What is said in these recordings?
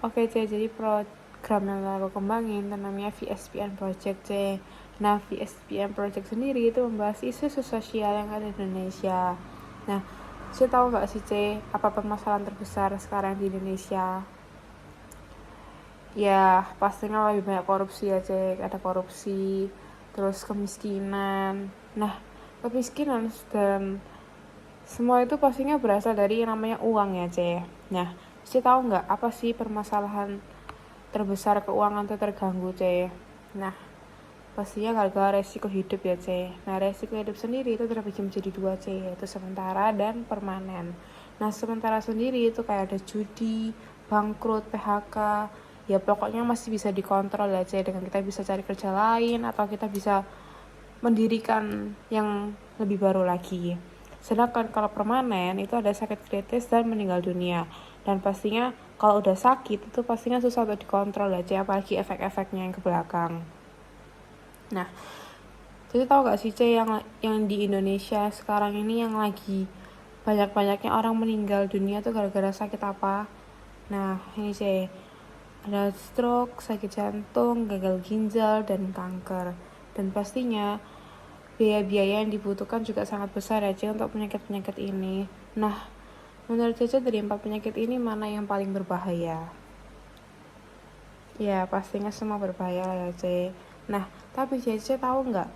Oke C, jadi program yang aku kembangin itu namanya VSPN Project C. Nah, VSPN Project sendiri itu membahas isu-isu sosial yang ada di Indonesia. Nah, saya tahu nggak sih C, apa permasalahan terbesar sekarang di Indonesia? Ya, pastinya lebih banyak korupsi ya C. Ada korupsi, terus kemiskinan. Nah, kemiskinan dan semua itu pastinya berasal dari yang namanya uang ya C. Nah, saya tahu nggak apa sih permasalahan terbesar keuangan itu terganggu C. Nah, pastinya gara-gara resiko hidup ya C. Nah, resiko hidup sendiri itu terbagi menjadi dua C, yaitu sementara dan permanen. Nah, sementara sendiri itu kayak ada judi, bangkrut, PHK, ya pokoknya masih bisa dikontrol ya C, dengan kita bisa cari kerja lain atau kita bisa mendirikan yang lebih baru lagi. Sedangkan kalau permanen itu ada sakit kritis dan meninggal dunia. Dan pastinya kalau udah sakit itu pastinya susah untuk dikontrol ya C, apalagi efek-efeknya yang ke belakang. Nah, jadi tahu gak sih C yang di Indonesia sekarang ini yang lagi banyak-banyaknya orang meninggal dunia tuh gara-gara sakit apa? Nah, ini C, ada stroke, sakit jantung, gagal ginjal, dan kanker. Dan pastinya biaya-biaya yang dibutuhkan juga sangat besar ya C untuk penyakit-penyakit ini. Nah, menurut Cece dari 4 penyakit ini mana yang paling berbahaya? Ya, pastinya semua berbahaya ya C. Nah, tapi Cece tahu nggak?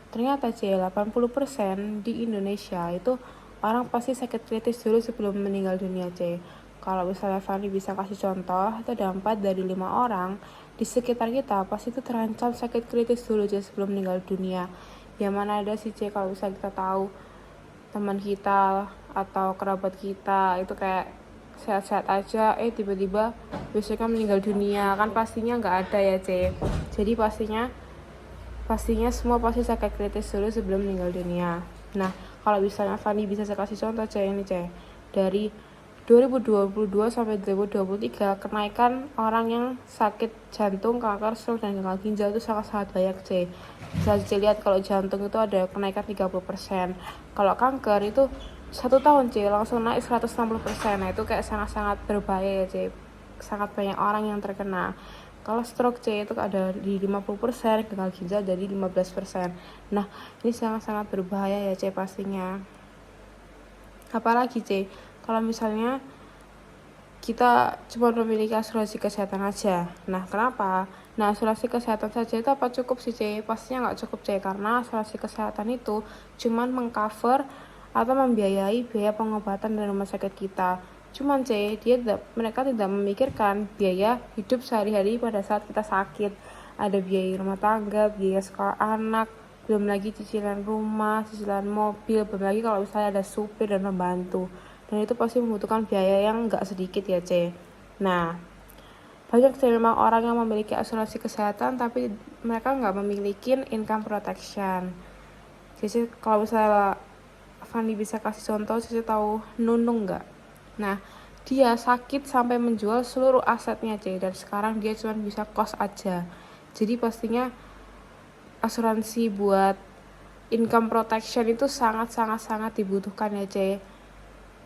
Ternyata C, 80% di Indonesia itu orang pasti sakit kritis dulu sebelum meninggal dunia C. Kalau misalnya Fanny bisa kasih contoh, itu ada 4 dari 5 orang di sekitar kita pasti itu terancam sakit kritis dulu C sebelum meninggal dunia. Yang mana ada sih C kalau misalnya kita tahu teman kita atau kerabat kita itu kayak sehat-sehat aja, tiba-tiba besoknya meninggal dunia, kan pastinya nggak ada ya C. Jadi pastinya semua pasti sakit kritis dulu sebelum meninggal dunia. Nah, kalau misalnya Fanny bisa saya kasih contoh C ini C, dari 2022 sampai 2023 kenaikan orang yang sakit jantung, kanker, stroke, dan gagal ginjal itu sangat-sangat banyak C. Bisa dilihat kalau jantung itu ada kenaikan 30%. Kalau kanker itu 1 tahun C langsung naik 160%. Nah, itu kayak sangat-sangat berbahaya ya C. Sangat banyak orang yang terkena. Kalau stroke C itu ada di 50%, gagal ginjal dari 15%. Nah, ini sangat-sangat berbahaya ya C pastinya. Apalagi C, kalau misalnya kita cuma memiliki asuransi kesehatan aja. Nah, kenapa? Nah, asuransi kesehatan saja itu apa cukup sih C? Pastinya nggak cukup C, karena asuransi kesehatan itu cuma mengcover atau membiayai biaya pengobatan dari rumah sakit kita. Cuman C, mereka tidak memikirkan biaya hidup sehari-hari pada saat kita sakit. Ada biaya rumah tangga, biaya sekolah anak, belum lagi cicilan rumah, cicilan mobil, belum lagi kalau misalnya ada supir dan pembantu. Dan itu pasti membutuhkan biaya yang nggak sedikit ya C. Nah, banyak sih memang orang yang memiliki asuransi kesehatan tapi mereka nggak memiliki income protection. Cici kalau misalnya Fanny bisa kasih contoh, Cici tahu Nunung nggak? Nah, dia sakit sampai menjual seluruh asetnya C, dan sekarang dia cuma bisa kos aja. Jadi pastinya asuransi buat income protection itu sangat dibutuhkan ya C.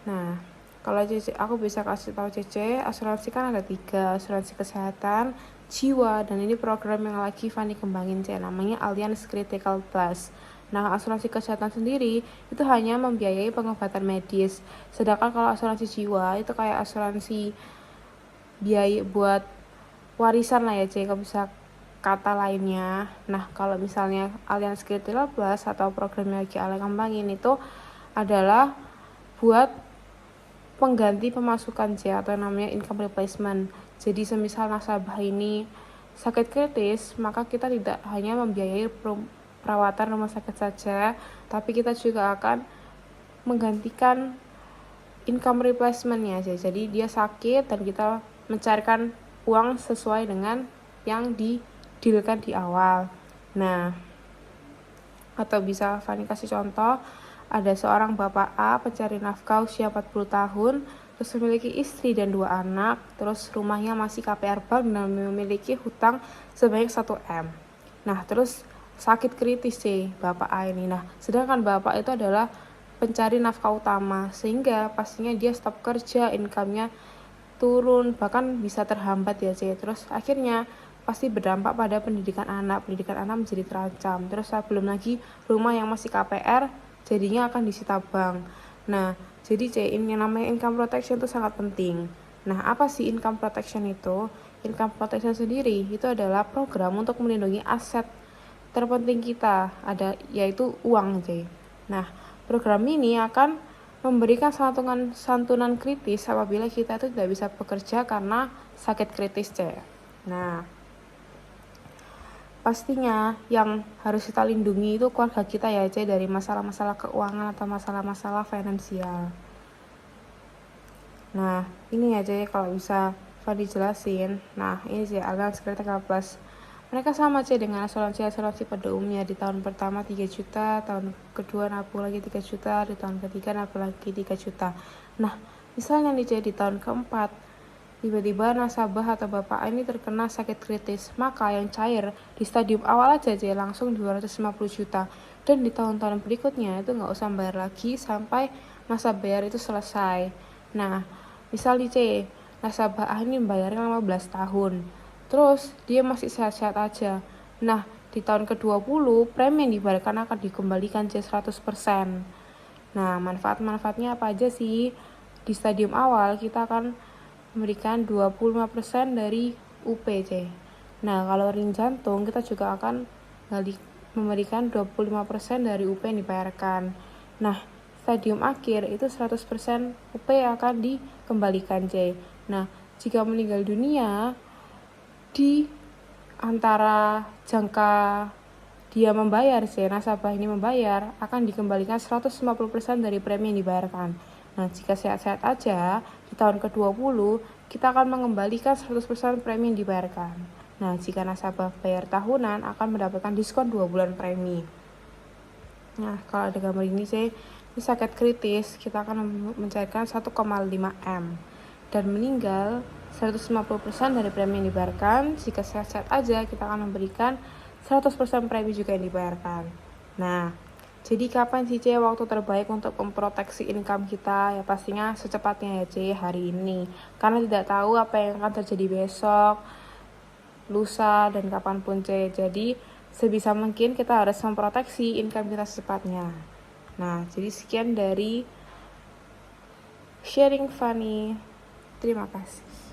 Nah, kalau Cece, aku bisa kasih tahu Cece, asuransi kan ada 3, asuransi kesehatan, jiwa, dan ini program yang lagi Fanny kembangin C, namanya Allianz Critical Plus. Nah, asuransi kesehatan sendiri itu hanya membiayai pengobatan medis. Sedangkan kalau asuransi jiwa itu kayak asuransi biaya buat warisan lah ya C, kalau bisa kata lainnya. Nah, kalau misalnya Allianz Critical Plus atau program yang lagi Allianz kembangin itu adalah buat pengganti pemasukan C atau namanya income replacement. Jadi semisal nasabah ini sakit kritis, maka kita tidak hanya membiayai perawatan rumah sakit saja, tapi kita juga akan menggantikan income replacement-nya. Jadi dia sakit dan kita mencarikan uang sesuai dengan yang di-dealkan di awal. Nah, atau bisa Fanny kasih contoh, ada seorang bapak A pencari nafkah usia 40 tahun, terus memiliki istri dan 2 anak, terus rumahnya masih KPR Bank dan memiliki hutang sebanyak 1 M. Nah, terus sakit kritis sih bapak A ini. Nah, sedangkan bapak itu adalah pencari nafkah utama, sehingga pastinya dia stop kerja, income-nya turun, bahkan bisa terhambat ya C. Terus akhirnya pasti berdampak pada pendidikan anak menjadi terancam. Terus belum lagi rumah yang masih KPR jadinya akan disita bank. Nah, jadi C, ini yang namanya income protection itu sangat penting. Nah, apa sih income protection itu? Income protection sendiri itu adalah program untuk melindungi aset terpenting kita, yaitu uang C. Nah, program ini akan memberikan santunan kritis apabila kita itu tidak bisa bekerja karena sakit kritis C. Nah, pastinya yang harus kita lindungi itu keluarga kita ya C, dari masalah-masalah keuangan atau masalah-masalah finansial. Nah, ini ya C kalau bisa Fadi jelasin. Nah, ini C, Allianz Critical Plus. Mereka sama C dengan asuransi pada umumnya. Di tahun pertama 3 juta, tahun kedua nabung lagi 3 juta, di tahun ketiga nabung lagi 3 juta. Nah, misalnya nih C, di tahun keempat tiba-tiba nasabah atau bapak ini terkena sakit kritis, maka yang cair di stadium awal aja C langsung 250 juta. Dan di tahun-tahun berikutnya itu nggak usah bayar lagi sampai masa bayar itu selesai. Nah, misal di C, nasabah ini bayarnya 15 tahun. Terus dia masih sehat-sehat aja. Nah, di tahun ke-20 premi yang dibayarkan akan dikembalikan C 100%. Nah, manfaat-manfaatnya apa aja sih? Di stadium awal kita akan memberikan 25% dari UPC. Nah, kalau ring jantung kita juga akan memberikan 25% dari UP yang dibayarkan. Nah, stadium akhir itu 100% UP akan dikembalikan C. Nah, jika meninggal dunia di antara jangka dia membayar C, nasabah ini membayar, akan dikembalikan 150% dari premi yang dibayarkan. Nah, jika sehat-sehat aja, di tahun ke-20, kita akan mengembalikan 100% premi yang dibayarkan. Nah, jika nasabah bayar tahunan, akan mendapatkan diskon 2 bulan premi. Nah, kalau ada gambar ini C, ini sakit kritis, kita akan mencairkan 1,5 M. Dan meninggal 150% dari premi yang dibayarkan. Jika sehat-sehat aja, kita akan memberikan 100% premi juga yang dibayarkan. Nah, jadi kapan sih C waktu terbaik untuk memproteksi income kita? Ya pastinya secepatnya ya C, hari ini. Karena tidak tahu apa yang akan terjadi besok, lusa, dan kapanpun C. Jadi sebisa mungkin kita harus memproteksi income kita secepatnya. Nah, jadi sekian dari sharing Fanny. Terima kasih.